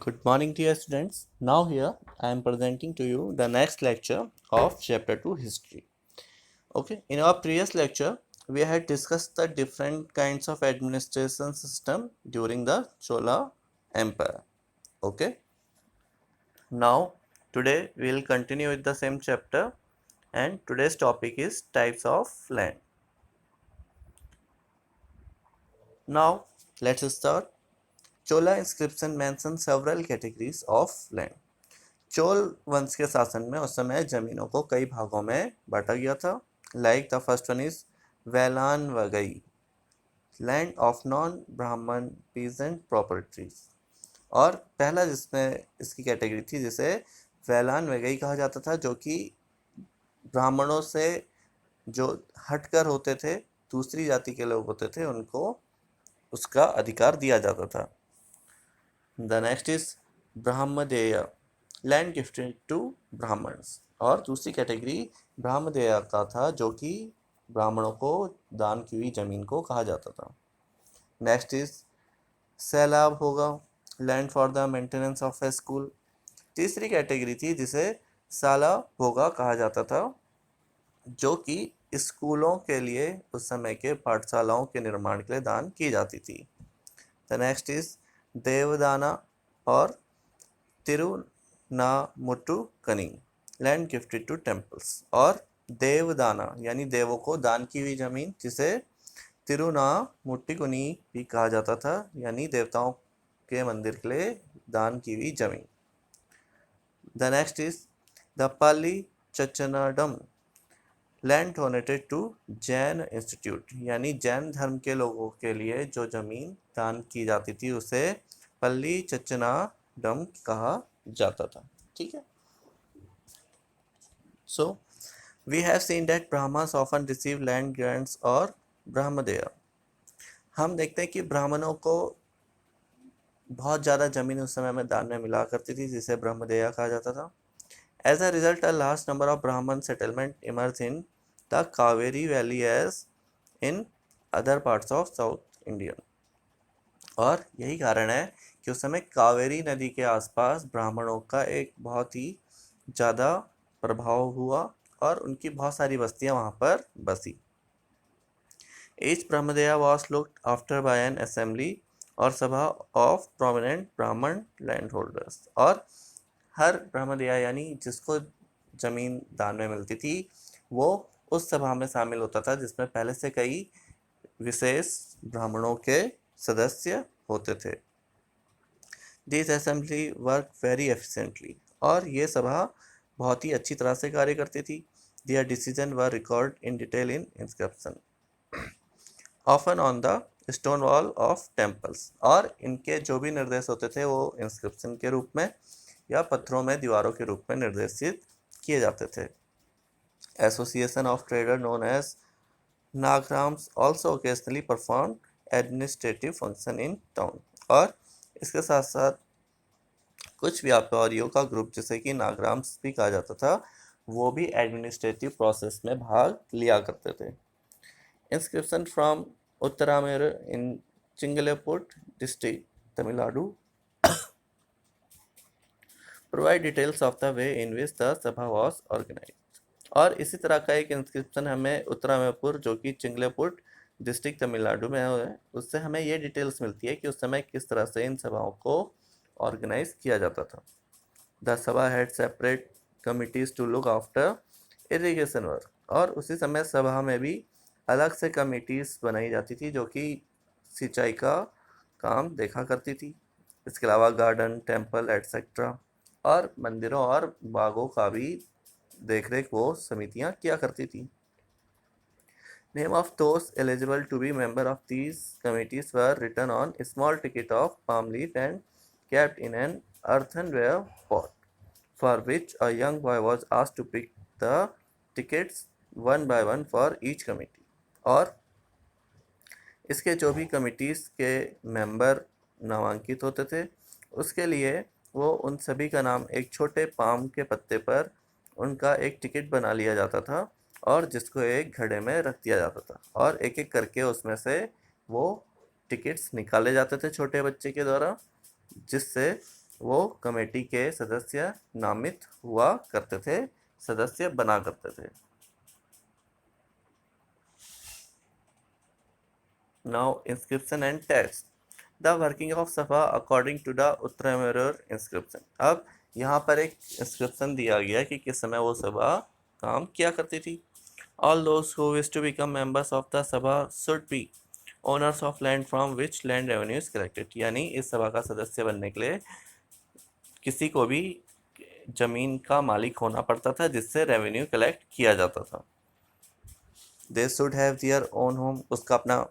Good morning, dear students. Now, here I am presenting to you the next lecture of Chapter 2 History. Okay, in our previous lecture, we had discussed the different kinds of administration system during the Chola Empire. Okay, now today we will continue with the same chapter, and today's topic is types of land. Now, let's start. Chola inscription mentions several categories of land. Chola वंश के शासन में उस समय जमीनों को कई भागों में बांटा गया था। Like the first one is Vellanvagai, land of non Brahmin peasant properties. और पहला जिसमें इसकी कैटेगरी थी जिसे वेलान वगई कहा जाता था, जो कि ब्राह्मणों से जो हटकर होते थे, दूसरी जाति के लोग होते थे, उनको उसका अधिकार दिया जाता था। The next is Brahmadeya, land gifted to Brahmins. और दूसरी कैटेगरी ब्राह्मदेय का था, जो कि ब्राह्मणों को दान की हुई जमीन को कहा जाता था। नेक्स्ट इज सैलाब होगा, land for the maintenance of A school. तीसरी कैटेगरी थी जिसे साला भोगा कहा जाता था, जो कि स्कूलों के लिए उस समय के पाठशालाओं के निर्माण के लिए दान की जाती थी। द नेक्स्ट इज देवदाना और तिरुनामुट्टुकनी, लैंड गिफ्टेड टू टेम्पल्स। और देवदाना यानी देवों को दान की हुई जमीन, जिसे तिरुनामुट्टुकनी भी कहा जाता था, यानी देवताओं के मंदिर के लिए दान की हुई जमीन। The next is the Pallichchandam, land donated to Jain institute, यानी जैन धर्म के लोगों के लिए जो जमीन दान की जाती थी उसे पल्ली चचनाडम कहा जाता था। ठीक है। So we have seen that Brahmins often receive land grants और ब्रह्मदेय। हम देखते हैं कि ब्राह्मणों को बहुत ज़्यादा जमीन उस समय में दान में मिला करती थी, जिसे ब्रह्मदेय कहा जाता था। As a result a large number of Brahmin settlement emerge in the Kaveri valley as in other parts of South Indian. और यही कारण है कि उस समय कावेरी नदी के आसपास ब्राह्मणों का एक बहुत ही ज़्यादा प्रभाव हुआ और उनकी बहुत सारी बस्तियां वहां पर बसी। Each Brahmadeya was looked after by an assembly और सभा of prominent ब्राह्मण लैंड होल्डर्स। और हर ब्रह्मदेया यानी जिसको जमीन दान में मिलती थी, वो उस सभा में शामिल होता था, जिसमें पहले से कई विशेष ब्राह्मणों के सदस्य होते थे। This assembly work very efficiently, और ये सभा बहुत ही अच्छी तरह से कार्य करती थी। Their decision were record in detail in inscription often on the stone wall of temples. और इनके जो भी निर्देश होते थे वो इंस्क्रिप्शन के रूप में या पत्थरों में दीवारों के रूप में निर्देशित किए जाते थे। Association of trader known as Nagarams also occasionally perform administrative function in town. और इसके साथ साथ कुछ व्यापारियों का ग्रुप, जिसे कि नागराम्स भी कहा जाता था, वो भी एडमिनिस्ट्रेटिव प्रोसेस में भाग लिया करते थे। Inscription from Uttaramerur in Chingleput district Tamil Nadu provide details of the way in which the sabha was organise. और इसी तरह का एक इंस्क्रिप्शन हमें उत्तरामेपुर, जो कि चिंगलेपुट डिस्ट्रिक्ट तमिलनाडु में है, उससे हमें ये डिटेल्स मिलती है कि उस समय किस तरह से इन सभाओं को ऑर्गेनाइज किया जाता था। The sabha had separate committees to look after irrigation work. और उसी समय सभा में भी अलग से कमिटीज बनाई जाती थी, जो कि सिंचाई का काम देखा करती थी। इसके अलावा गार्डन, टेम्पल एटसेट्रा और मंदिरों और बागों का भी देखरेख वो समितियां किया करती थी। Name of those eligible to be member of these committees were written on a small ticket of palm leaf and kept in an earthenware pot, for which a young boy was asked to pick the tickets one by one for each committee. और इसके जो भी committees के member नामांकित होते थे, उसके लिए वो उन सभी का नाम एक छोटे पाम के पत्ते पर उनका एक टिकट बना लिया जाता था, और जिसको एक घड़े में रख दिया जाता था, और एक एक करके उसमें से वो टिकट्स निकाले जाते थे छोटे बच्चे के द्वारा, जिससे वो कमेटी के सदस्य नामित हुआ करते थे, सदस्य बना करते थे। Now inscription and text. The working of सभा according to the उत्तरामोर inscription. अब यहाँ पर एक इंस्क्रिप्शन दिया गया कि किस समय वो सभा काम किया करती थी। All those who wish to become members of the सभा should be owners of land from which land revenue is collected. यानी इस सभा का सदस्य बनने के लिए किसी को भी जमीन का मालिक होना पड़ता था जिससे रेवेन्यू कलेक्ट किया जाता था। They should have their own home. उसका अपना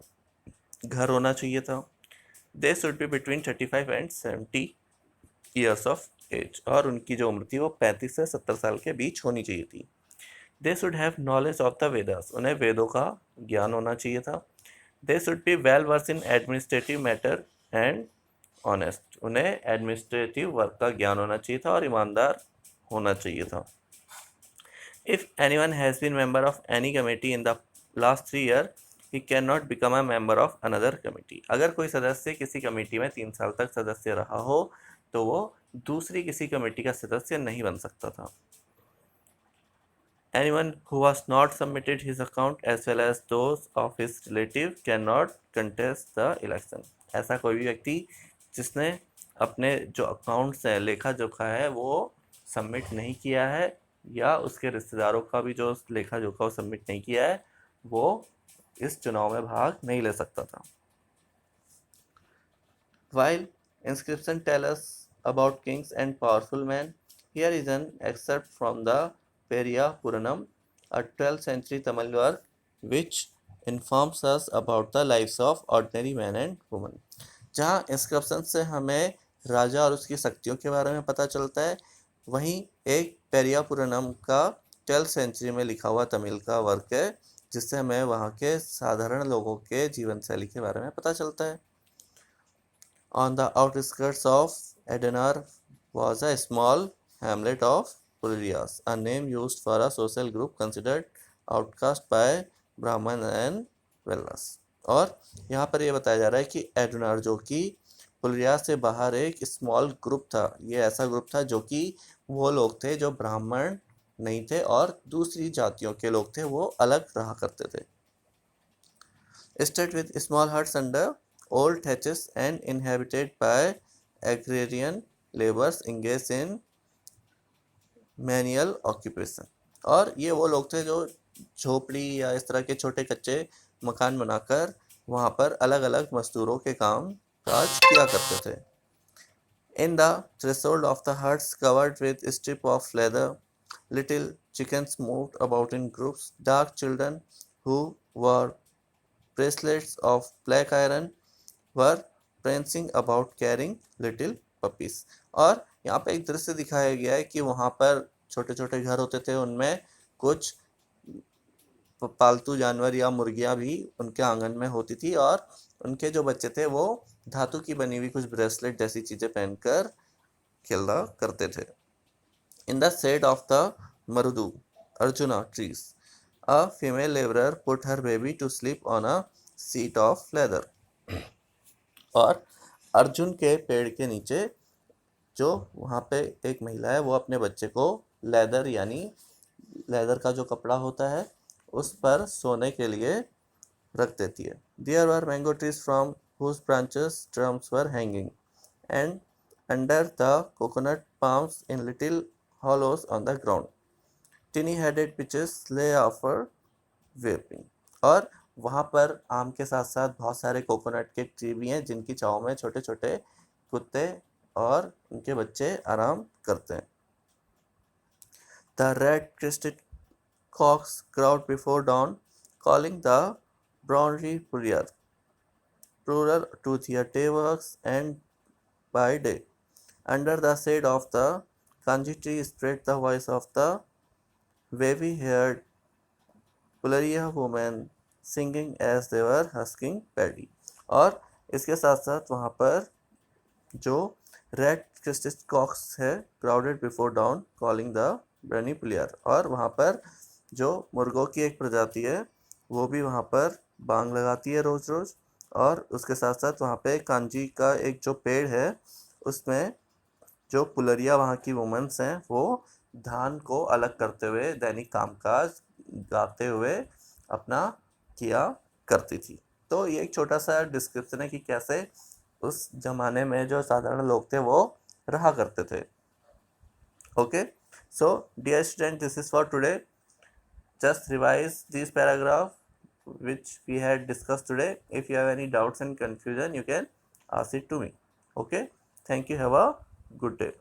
घर होना चाहिए था। They should be between 35 and 70 years of age. और उनकी जो उम्र थी वो 35 से 70 साल के बीच होनी चाहिए थी। They should have knowledge of the Vedas. उन्हें वेदों का ज्ञान होना चाहिए था। They should be well versed in administrative matter and honest. उन्हें एडमिनिस्ट्रेटिव वर्क का ज्ञान होना चाहिए था और ईमानदार होना चाहिए था। If anyone has been member of any committee in the last 3 years, he cannot become a member of another committee. अगर कोई सदस्य किसी कमेटी में 3 साल तक सदस्य रहा हो तो वो दूसरी किसी कमेटी का सदस्य नहीं बन सकता था। Anyone who has not submitted his account as well as those of his relative cannot contest the election. ऐसा कोई भी व्यक्ति जिसने अपने जो अकाउंट्स है, लेखा जोखा है, वो सबमिट नहीं किया है या उसके रिश्तेदारों का भी जो लेखा जोखा वो सबमिट नहीं किया है, वो इस चुनाव में भाग नहीं ले सकता था। While inscription tell us about kings and powerful men, here is an excerpt from the Periya Puranam, a 12th century Tamil work which informs us about the lives of ordinary men and women. जहाँ inscription से हमें राजा और उसकी शक्तियों के बारे में पता चलता है, वहीं एक पेरिया पुराणम का 12th सेंचुरी में लिखा हुआ तमिल का वर्क है जिससे हमें वहाँ के साधारण लोगों के जीवन शैली के बारे में पता चलता है। On the outskirts of Edenar was a small hamlet of Puliyas, a name used for a social group considered outcast by Brahman and Velas. और यहाँ पर ये बताया जा रहा है कि एडुनार जो कि पुलिया से बाहर एक स्मॉल ग्रुप था, ये ऐसा ग्रुप था जो कि वो लोग थे जो ब्राह्मण नहीं थे और दूसरी जातियों के लोग थे, वो अलग रहा करते थे। Estate with small huts under old thatches and inhabited by agrarian laborers engaged in manual occupation. और ये वो लोग थे जो झोपड़ी या इस तरह के छोटे कच्चे मकान बनाकर वहाँ पर अलग अलग मजदूरों के काम काज किया करते थे। In the threshold of the huts covered with a strip of leather, little chickens moved about in groups. Dark children who wore bracelets of black iron were prancing about carrying little puppies. और यहाँ पे एक दृश्य दिखाया गया है कि वहाँ पर छोटे छोटे घर होते थे, उनमें कुछ पालतू जानवर या मुर्गियाँ भी उनके आंगन में होती थी और उनके जो बच्चे थे वो धातु की बनी हुई कुछ ब्रेसलेट जैसी चीजें पहनकर खेला करते थे। In the shade of the Marudu Arjuna trees, a female laborer put her baby to sleep on a seat of leather. और अर्जुन के पेड़ के नीचे जो वहाँ पे एक महिला है वो अपने बच्चे को लेदर यानी लेदर का जो कपड़ा होता है उस पर सोने के लिए रख देती है। There were mango trees from whose branches drums were hanging, and under the coconut palms in little hollows on the ground, tiny-headed bitches lay for weeping. और वहाँ पर आम के साथ साथ बहुत सारे कोकोनट के ट्री भी हैं जिनकी छाँव में छोटे छोटे कुत्ते और उनके बच्चे आराम करते हैं। The red-crested cocks crowed before dawn, calling the Brownlee plural to their day works and by day. Under the shade of the kanji tree spread the voice of the wavy-haired Pularia women singing as they were husking paddy. और इसके साथ साथ वहाँ पर जो red crested cocks है crowded before dawn calling the ब्रनी पुलियर, और वहाँ पर जो मुर्गों की एक प्रजाति है वो भी वहाँ पर बांग लगाती है रोज रोज। और उसके साथ साथ वहाँ पे कांजी का एक जो पेड़ है उसमें जो पुलरिया वहाँ की वुमेन्स हैं वो धान को अलग करते हुए दैनिक कामकाज गाते हुए अपना किया करती थी। तो ये एक छोटा सा डिस्क्रिप्शन है कि कैसे उस जमाने में जो साधारण लोग थे वो रहा करते थे। Okay, so dear student, this is for today. Just revise these paragraph which we had discussed today. If you have any doubts and confusion, you can ask it to me. Okay, thank you. Have a good day.